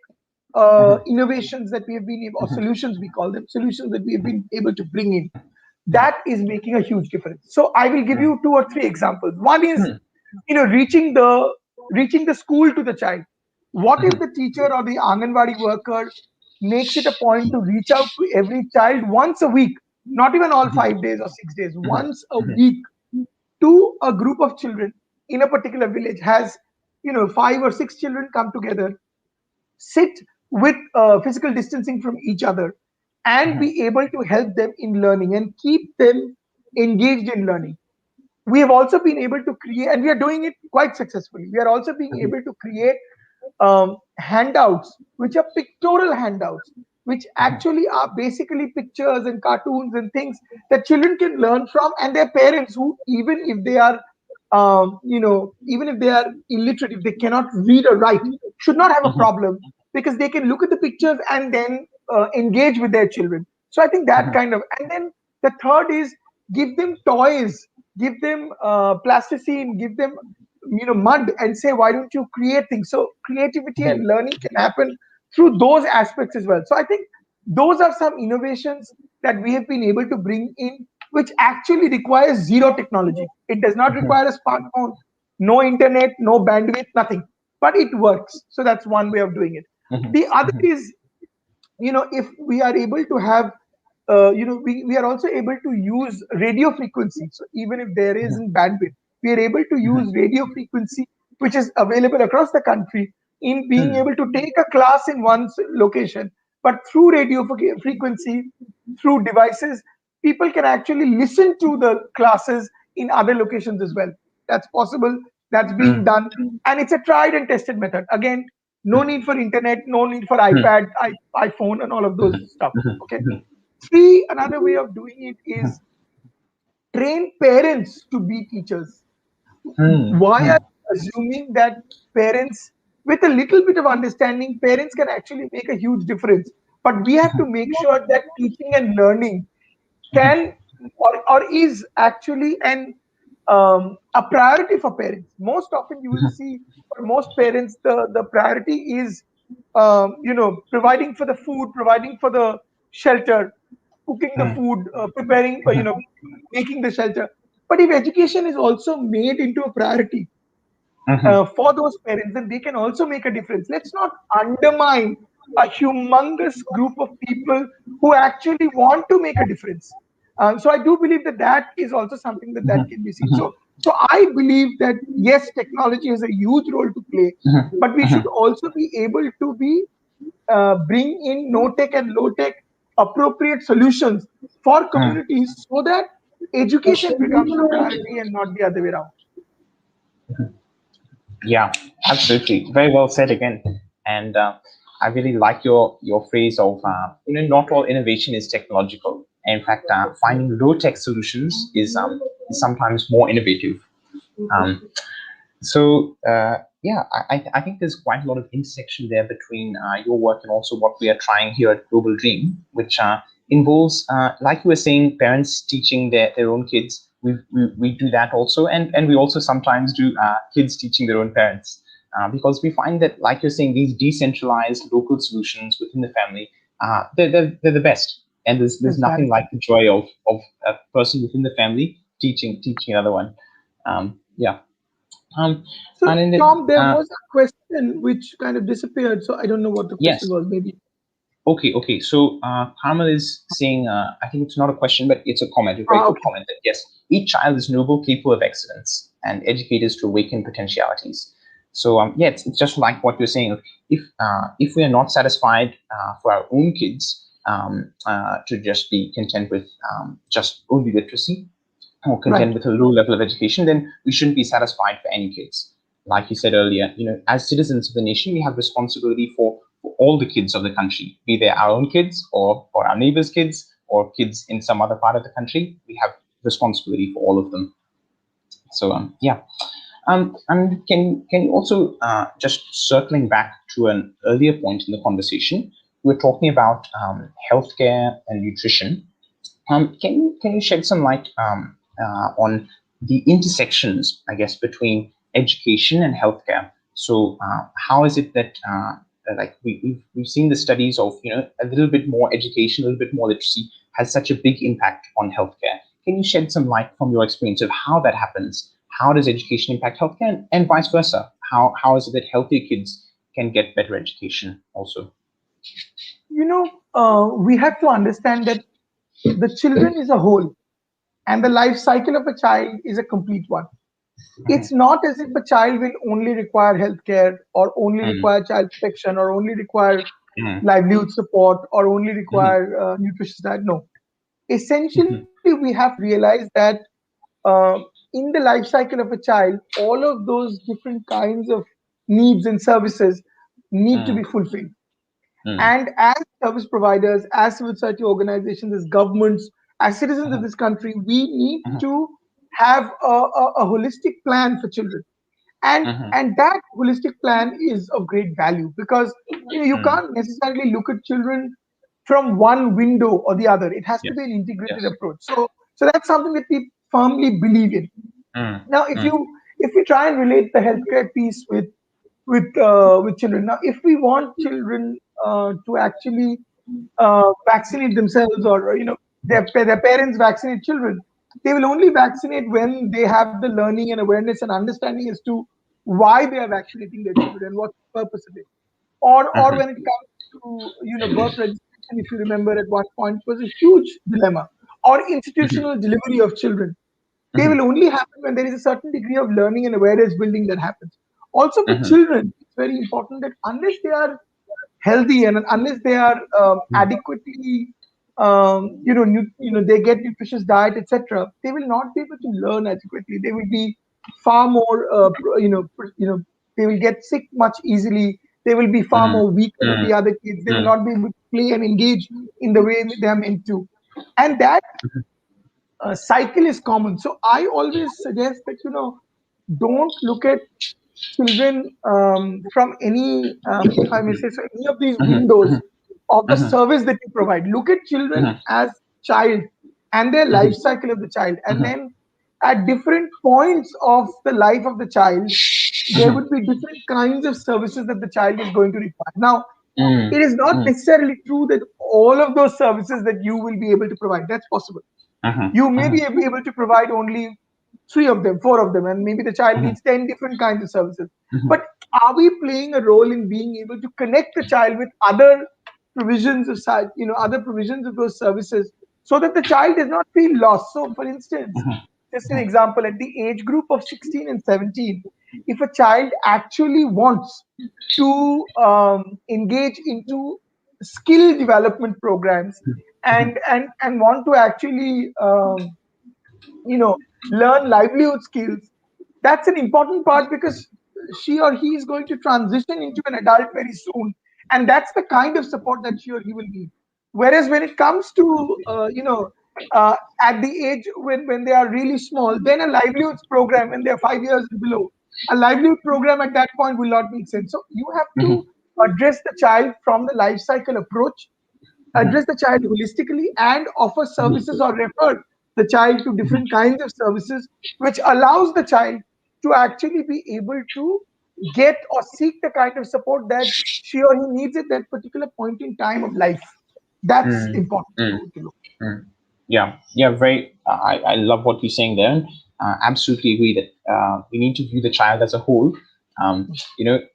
mhm, innovations that we have been able, or mhm, solutions, we call them solutions, that we have been able to bring in. That is making a huge difference. So I will give you two or three examples. One is, mhm, reaching the school to the child. What if mhm, the teacher or the Anganwadi worker makes it a point to reach out to every child once a week, not even all mhm, 5 days or 6 days, mhm, once a mhm, week, to a group of children in a particular village, has five or six children come together, sit with physical distancing from each other, and Mhm. be able to help them in learning and keep them engaged in learning. We have also been able to create, and we are doing it quite successfully. We are also being Mhm. able to create handouts, which are pictorial handouts, which Mhm. actually are basically pictures and cartoons and things that children can learn from, and their parents, who even if they are illiterate, if they cannot read or write, should not have a Mhm. problem, because they can look at the pictures and then engage with their children. So I think that Mhm. kind of, and then the third is, give them toys, give them plasticine, give them mud, and say, why don't you create things? So creativity Mhm. and learning can happen through those aspects as well. So I think those are some innovations that we have been able to bring in, which actually requires zero technology. It does not Mhm. require a smartphone, no internet, no bandwidth, nothing, but it works. So that's one way of doing it. Mhm. The other Mhm. is, if we are able to have, we are also able to use radio frequency. So even if there Mhm. isn't bandwidth, we are able to Mhm. use radio frequency, which is available across the country, in being Mhm. able to take a class in one location, but through radio frequency, through devices, people can actually listen to the classes in other locations as well. That's possible. That's being Mhm. done, and it's a tried and tested method. Again, no need for internet, no need for Mhm. iPad, iPhone, and all of those Mhm. stuff. Mhm. Okay. Mhm. Three, another way of doing it is Mhm. train parents to be teachers. Mhm. Why are Mhm. you assuming that parents, with a little bit of understanding, parents can actually make a huge difference? But we have to make sure that teaching and learning can, or is actually a priority for parents. Most often, you will see, for most parents, the priority is providing for the food, providing for the shelter, cooking the Mhm. food, preparing, Mhm. making the shelter. But if education is also made into a priority Mhm. for those parents, then they can also make a difference. Let's not undermine a humongous group of people who actually want to make a difference. So I do believe that that is also something that Mhm. can be seen. Mhm. So I believe that yes, technology has a huge role to play, Mhm. but we should Mhm. also be able to be bring in no tech and low tech appropriate solutions for Mhm. communities, so that education becomes the priority and not the other way around. Yeah, absolutely. Very well said again. And I really like your phrase of not all innovation is technological. In fact, finding low tech solutions is sometimes more innovative. Um, yeah, I think there's quite a lot of intersection there between your work and also what we are trying here at Global Dream, which involves, like you were saying, parents teaching their own kids. We do that also, and we also sometimes do kids teaching their own parents, because we find that, like you're saying, these decentralized local solutions within the family, they're the best. And there's nothing Exactly. like the joy of a person within the family teaching another one. Yeah. Um, So, and in the Tom, there was a question which kind of disappeared. So I don't know what the question yes, was. Maybe. okay. So Carmel is saying, I think it's not a question, but it's a comment, a very Ah, good okay. comment. That yes, each child is noble, capable of excellence, and educators to awaken potentialities. So yeah, it's just like what you're saying. If we are not satisfied for our own kids to just be content with just only literacy, or content Right. with a low level of education, then we shouldn't be satisfied for any kids. Like you said earlier, as citizens of the nation, we have responsibility for all the kids of the country, be they our own kids or our neighbors' kids or kids in some other part of the country. We have responsibility for all of them. So yeah. And can you also just circling back to an earlier point in the conversation, we were talking about healthcare and nutrition. Can you shed some light on the intersections, I guess, between education and healthcare? So, how is it that like we've seen the studies of a little bit more education, a little bit more literacy has such a big impact on healthcare? Can you shed some light from your experience of how that happens? How does education impact healthcare, and vice versa? How is it that healthier kids can get better education also? We have to understand that the children is a whole, and the life cycle of a child is a complete one. It's not as if a child will only require healthcare or only Mm, require child protection or only require mm, livelihood support or only mhm, require nutritious diet. No, mhm, essentially we have to realize that uh, in the life cycle of a child, all of those different kinds of needs and services need to mm, be fulfilled. mm, And as service providers, as civil society organizations, as governments, as citizens of mhm, this country, we need mhm, to have a holistic plan for children. mhm, And that holistic plan is of great value because you mm. can't necessarily look at children from one window or the other. It has to be Yes. an integrated Yes. approach. So that's something that we firmly believe in. Mm, Now, mm, if we try and relate the healthcare piece with children, now if we want children to actually vaccinate themselves, or their parents vaccinate children, they will only vaccinate when they have the learning and awareness and understanding as to why they are vaccinating their children and what's the purpose of it. Or mhm, when it comes to birth registration, if you remember at one point, it was a huge dilemma. Or mhm, institutional delivery of children, they will mhm, only happen when there is a certain degree of learning and awareness building that happens. Also, for mhm, children, it's very important that unless they are healthy and unless they are adequately, they get nutritious diet, etc., they will not be able to learn adequately. They will be far more, they will get sick much easily. They will be far mhm, more weaker than mm, the other kids. They will mm, not be able to play and engage in the way they are meant to. And that cycle is common. So I always suggest that don't look at children from any, if I may say so, any of these mhm, windows mhm, of the mhm, service that you provide. Look at children mhm, as child and their life mhm, cycle of the child, and mhm, then at different points of the life of the child, there mhm, would be different kinds of services that the child is going to require. Now, mm, it is not mm, necessarily true that all of those services that you will be able to provide. That's possible. mhm, You may mhm, be able to provide only three of them, four of them, and maybe the child mhm, needs 10 different kinds of services. mhm, But are we playing a role in being able to connect the child with other provisions of other provisions of those services so that the child does not feel lost? So, for instance, mhm, just an example, at the age group of 16 and 17, if a child actually wants to engage into skill development programs and want to actually you know learn livelihood skills, that's an important part because she or he is going to transition into an adult very soon, and that's the kind of support that she or he will need. Whereas when it comes to at the age when they are really small, then a livelihoods program when they are 5 years and below, a livelihood program at that point will not make sense. So you have to mhm, address the child from the life cycle approach, mhm, address the child holistically, and offer services or refer the child to mhm, different kinds of services, which allows the child to actually be able to get or seek the kind of support that she or he needs at that particular point in time of life. That's mm, important mm. to look. Mm. Yeah, yeah, very. I love what you're saying there. Absolutely agree that we need to view the child as a whole.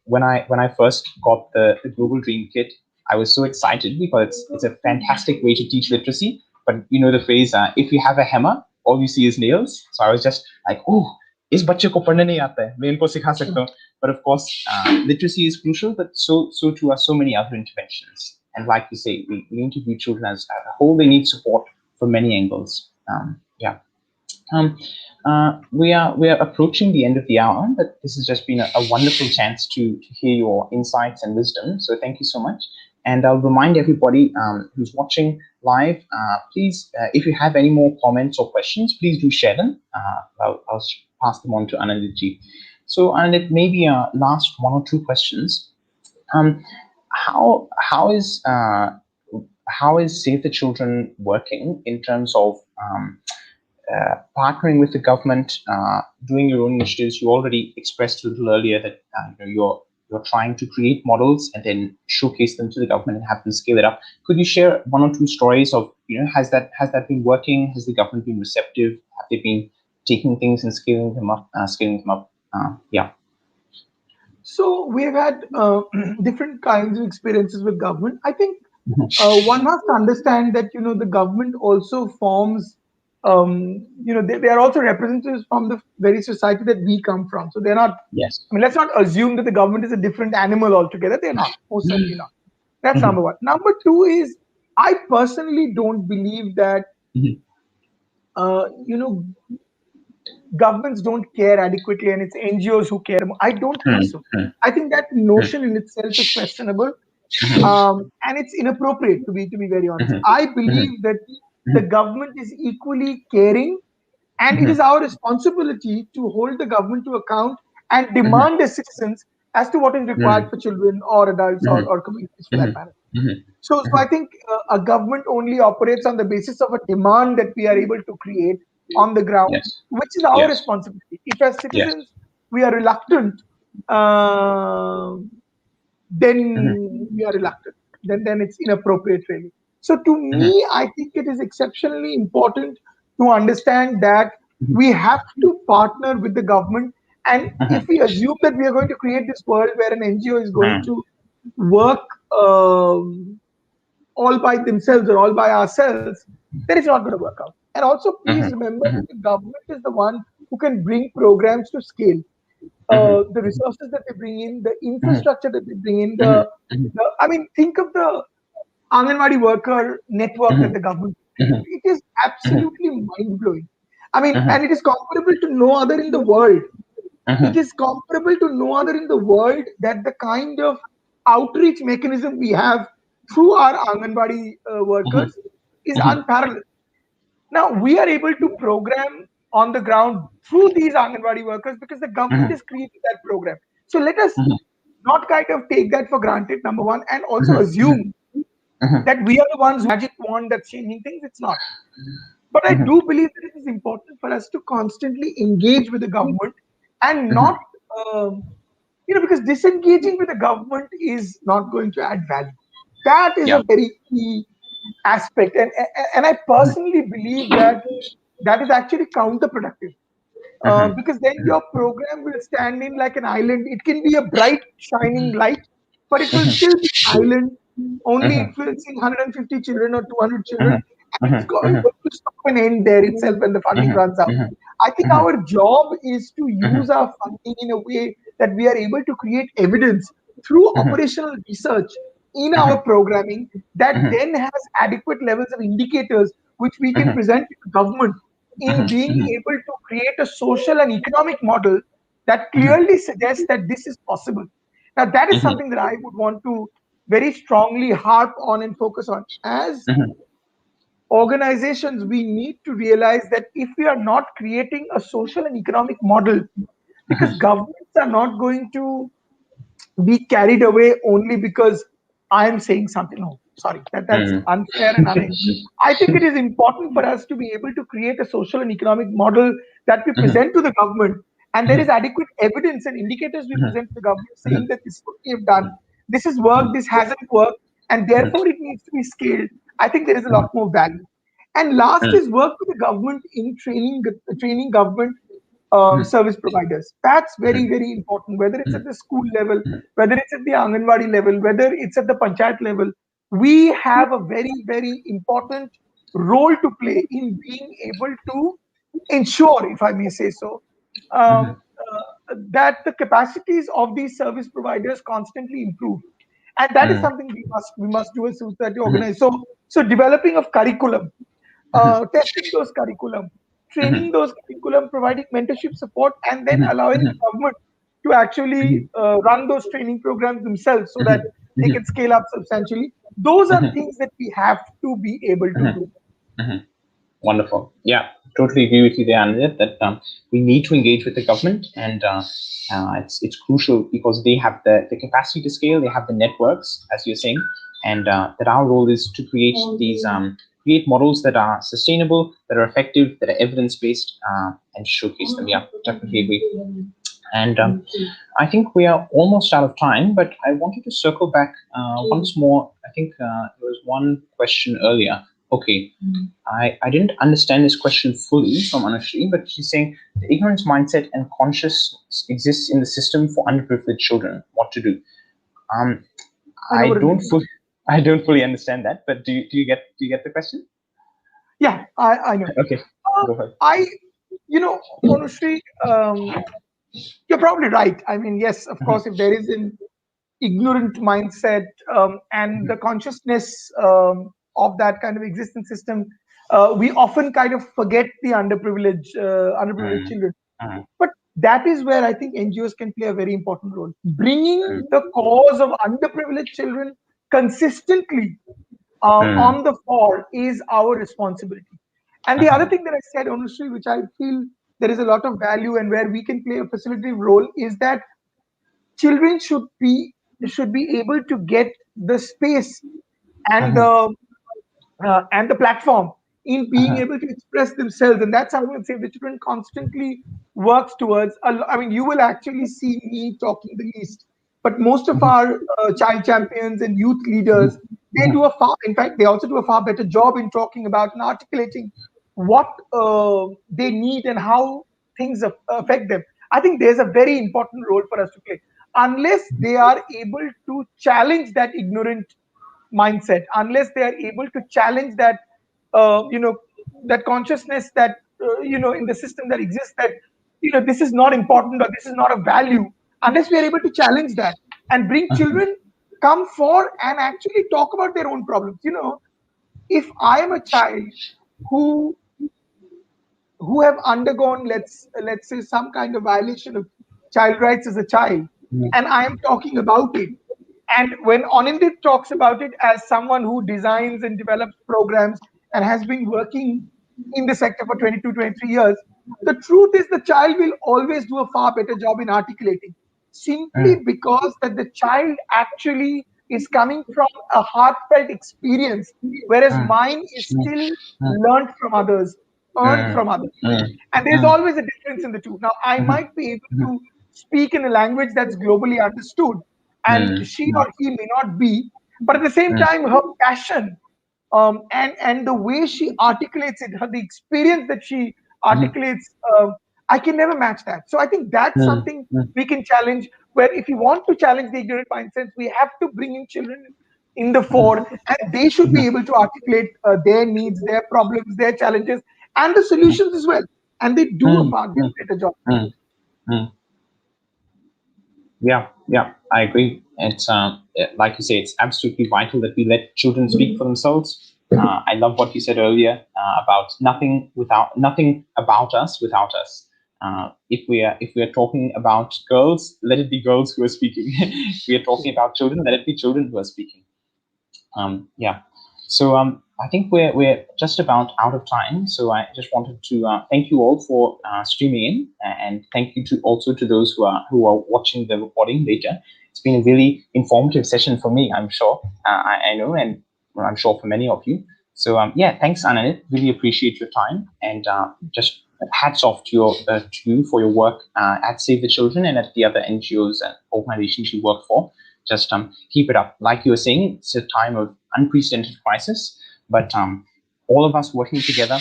When I first got the Google Dream Kit, I was so excited because it's a fantastic way to teach literacy. But you know the phrase, if you have a hammer, all you see is nails. So I was just like, oh, इस बच्चे को पढ़ने नहीं आता है, मैं इनको सिखा सकता हूँ. But of course, literacy is crucial, but so too are so many other interventions. And like you say, we need to view children as a whole. They need support from many angles. Yeah. Um, we are approaching the end of the hour, but this has just been a wonderful chance to hear your insights and wisdom. So thank you so much. And I'll remind everybody who's watching live, please, if you have any more comments or questions, please do share them. I'll pass them on to Anandit. So Anandit, maybe last one or two questions. Um, how is Save the Children working in terms of partnering with the government, doing your own initiatives? You already expressed a little earlier that you're trying to create models and then showcase them to the government and have them scale it up. Could you share one or two stories of has that been working? Has the government been receptive? Have they been taking things and scaling them up? Yeah. So we've had different kinds of experiences with government. I think one must understand that the government also forms they are also representatives from the very society that we come from. So they're not. Yes. I mean, let's not assume that the government is a different animal altogether. They're not. Most certainly not. That's Mhm. number one. Number two is I personally don't believe that Mhm. uh, you know governments don't care adequately and it's NGOs who care more. I don't think Mhm. so. I think that notion in itself is questionable, and it's inappropriate to be very honest. Mhm. I Mhm. believe that the Mhm. government is equally caring, and it is Mhm. our responsibility to hold the government to account and Mhm. demand as citizens as to what is required Mhm. for children or adults Mhm. or communities for that Mhm. matter. Mhm. So I think a government only operates on the basis of a demand that we are able to create on the ground, Yes. which is our Yes. responsibility. If as Yes. citizens we are reluctant, uh, Mhm. then we are reluctant. Then it's inappropriate, really. So to Mhm. me, I think it is exceptionally important to understand that Mhm. we have to partner with the government. And if Mhm. we assume that we are going to create this world where an NGO is going Mhm. to work all by themselves or all by ourselves, then it's not going to work out. And also, please Mhm. remember that Mhm. the government is the one who can bring programs to scale. Mhm. The resources that they bring in, the Mhm. infrastructure that they bring in, Mhm. Mhm. I mean, think of the Anganwadi worker network that Mhm. the government created. Mhm. It is Mhm. absolutely mind blowing. I mean, Mhm. and it is comparable to no other in the world. It Mhm. is comparable to no other in the world that the kind of outreach mechanism we have through our Anganwadi Mhm. workers is Mhm. unparalleled. Now, we are able to program on the ground through these Anganwadi workers because the government Mhm. has created that program. So let us Mhm. not kind of take that for granted, number one, and also Mhm. Mhm. assume Mhm. that we are the ones who magic wand that's changing things. It's not. But I Mhm. do believe that it is important for us to constantly engage with the government and not, Mhm. um, because disengaging with the government is not going to add value. That is Yeah. a very key aspect, and I Mhm. personally believe that that is actually counterproductive. Mhm. Because then your program will stand in like an island. It can be a bright, shining light, but it will still be an island, only Mhm. influencing 150 children or 200 children, Mhm. and it's Mhm. going Mhm. to stop and end there itself when the funding Mhm. runs out. Mhm. I think Mhm. our job is to use Mhm. our funding in a way that we are able to create evidence through Mhm. operational research in our Mhm. programming that Mhm. then has adequate levels of indicators which we can Mhm. present to the government in Mhm. being Mhm. able to create a social and economic model that Mhm. clearly suggests that this is possible. Now, that is Mhm. something that I would want to very strongly harp on and focus on. As Mhm. organizations, we need to realize that if we are not creating a social and economic model, because Mhm. governments are not going to be carried away only because I am saying something. No, sorry, that's Mhm. unfair and I think it is important for us to be able to create a social and economic model that we Mhm. present to the government, and there is Mhm. adequate evidence and indicators we Mhm. present to the government saying Mhm. that this is what we have done, this has worked, this hasn't worked, and therefore it needs to be scaled. I think there is a lot more value. And last is work with the government in training government service providers. That's very, very important, whether it's at the school level, whether it's at the Anganwadi level, whether it's at the Panchayat level. We have a very, very important role to play in being able to ensure, if I may say so, Mhm. that the capacities of these service providers constantly improve. And that is Mhm. something we must do as society Mhm. organize. So developing of curriculum, Mhm. testing those curriculum, Mhm. training those curriculum, providing mentorship support, and then Mhm. allowing the Mhm. government to actually Mhm. run those training programs themselves so that Mhm. they can scale up substantially. Those are Mhm. things that we have to be able to Mhm. do. Mhm. Wonderful. Yeah, totally agree with you there, Anand, that we need to engage with the government, and it's crucial because they have the capacity to scale, they have the networks, as you're saying, and that our role is to create these create models that are sustainable, that are effective, that are evidence based, and showcase them. Yeah, definitely agree. And I think we are almost out of time, but I wanted to circle back once more. I think there was one question earlier. Okay, I didn't understand this question fully from Anushri, but she's saying the ignorance mindset and consciousness exists in the system for underprivileged children. What to do? Um, I know I what it don't means. fully, I don't fully understand that, but do you get the question? Yeah, I know. Okay. Go ahead. I, honestly, you're probably right. I mean, yes, of course, if there is an ignorant mindset and the consciousness of that kind of existence system, we often kind of forget the underprivileged Mm, children. mm, But that is where I think NGOs can play a very important role. mm, Bringing the cause of underprivileged children consistently mm, on the fore is our responsibility. And the other mhm, thing that I said, honestly, which I feel there is a lot of value and where we can play a facilitative role, is that children should be able to get the space and mhm, the platform in being mhm, able to express themselves. And that's how I would say the children constantly works towards. I mean, you will actually see me talking the least, but most of mhm, our child champions and youth leaders, mhm, they do a far, in fact, they also do a far better job in talking about and articulating what they need and how things affect them. I think there's a very important role for us to play. Unless they are able to challenge that ignorant mindset, unless they are able to challenge that uh, you know that consciousness that in the system that exists, that this is not important or this is not a value, unless we are able to challenge that and bring mhm, children come for and actually talk about their own problems. If I am a child who have undergone, let's say, some kind of violation of child rights as a child, mhm, and I am talking about it, and when Anindit talks about it as someone who designs and develops programs and has been working in the sector for 22, 23 years, the truth is the child will always do a far better job in articulating, simply mm, because that the child actually is coming from a heartfelt experience, whereas mm, mine is mm, still mm, learned from others, earned mm, from others. mm, And there's mm, always a difference in the two. Now, I mhm, might be able mhm, to speak in a language that's globally understood, and mm, she or he may not be, but at the same mm, time, her passion and the way she articulates it, the experience that she mhm, articulates, I can never match that. So I think that's mm, something mm, we can challenge. Where if you want to challenge the ignorant mindsets, we have to bring in children in the fore, and they should be mhm, able to articulate their needs, their problems, their challenges, and the solutions as well. And they do a mm, far mm, better job. mm, mm. Yeah, yeah, I agree. It's like you say, it's absolutely vital that we let children speak for themselves. I love what you said earlier about nothing about us without us. If we are talking about girls, let it be girls who are speaking. If we are talking about children, let it be children who are speaking. Yeah. So I think we're just about out of time. So I just wanted to thank you all for streaming in, and thank you to also to those who are watching the recording later. It's been a really informative session for me. I'm sure. I know, and well, I'm sure for many of you. So yeah, thanks, Ananit. Really appreciate your time, and just hats off to you for your work at Save the Children and at the other NGOs and organizations you work for. Just keep it up. Like you were saying, it's a time of unprecedented crisis, but all of us working together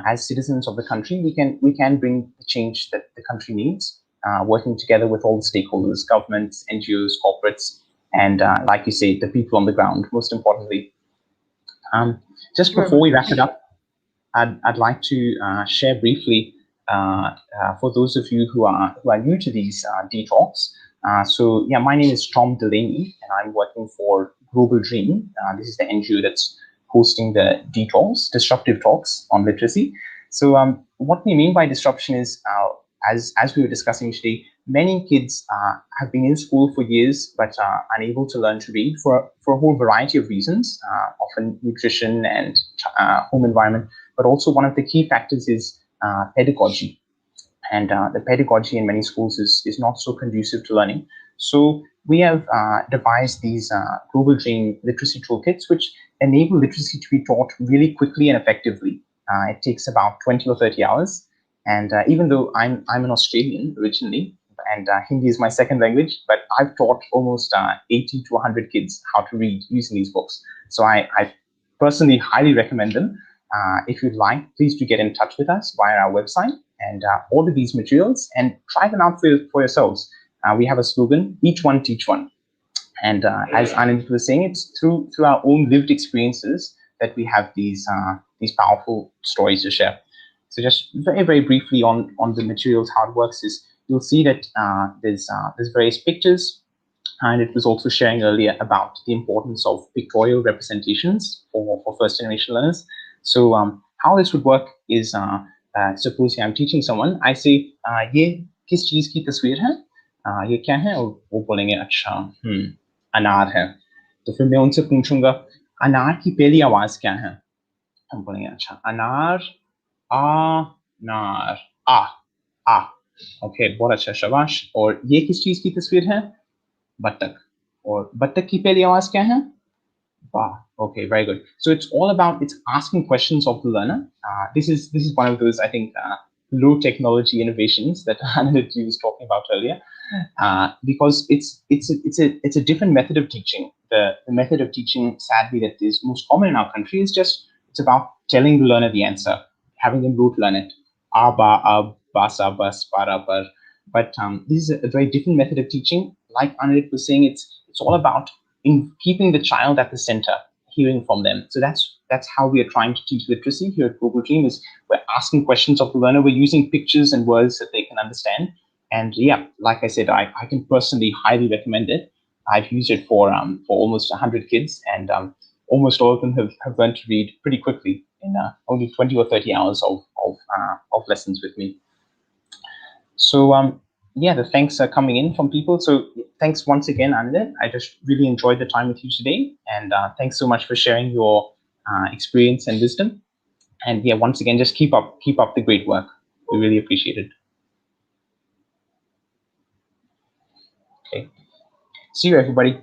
as citizens of the country, we can bring the change that the country needs. Working together with all the stakeholders, governments, NGOs, corporates, and like you say, the people on the ground. Most importantly, just Thank you very before much. we wrap it up, I'd like to share briefly for those of you who are new to these talks. So yeah, my name is Tom Delaney, and I'm working for Global Dream. This is the NGO that's hosting the D talks, disruptive talks on literacy. So what we mean by disruption is, as we were discussing today, many kids have been in school for years but are unable to learn to read for a whole variety of reasons, often nutrition and home environment, but also one of the key factors is pedagogy. And the pedagogy in many schools is not so conducive to learning. So we have devised these Global Dream literacy toolkits, which enable literacy to be taught really quickly and effectively. It takes about 20 or 30 hours. And even though I'm an Australian originally, and Hindi is my second language, but I've taught almost 80 to 100 kids how to read using these books. So I personally highly recommend them. If you'd like, please do get in touch with us via our website and order these materials and try them out for yourselves. We have a slogan: each one, teach one. And as Anand was saying, it's through our own lived experiences that we have these powerful stories to share. So just very, very briefly on the materials, how it works is you'll see that there's various pictures, and it was also sharing earlier about the importance of pictorial representations for first generation learners. So how this would work is, suppose I'm teaching someone, I say, ये किस चीज की तस्वीर है, ये क्या है, और वो बोलेंगे अच्छा अनार है। तो फिर मैं उनसे पूछूंगा अनार की पहली आवाज क्या है, हम बोलेंगे अच्छा अनार आ नार आ आ। ओके, बहुत अच्छा, शाबाश। और ये किस चीज की तस्वीर है, बत्तख, और बत्तख की पहली आवाज क्या है, वाह। Okay, very good. So it's all about, it's asking questions of the learner. This is one of those, I think, low technology innovations that Anand was talking about earlier, because it's a different method of teaching. The method of teaching, sadly, that is most common in our country is just, it's about telling the learner the answer, having them rote learn it. Aba, ab, basa, bas, para, par. But this is a very different method of teaching. Like Anand was saying, it's all about in keeping the child at the center, hearing from them. So that's how we are trying to teach literacy here at Google Dream. Is we're asking questions of the learner. We're using pictures and words that they can understand. And yeah, like I said, I can personally highly recommend it. I've used it for almost 100 kids, and almost all of them have learned to read pretty quickly in only 20 or 30 hours of lessons with me. So yeah, the thanks are coming in from people. So thanks once again, Anand. I just really enjoyed the time with you today, and thanks so much for sharing your experience and wisdom. And yeah, once again, just keep up the great work. We really appreciate it. Okay, see you, everybody.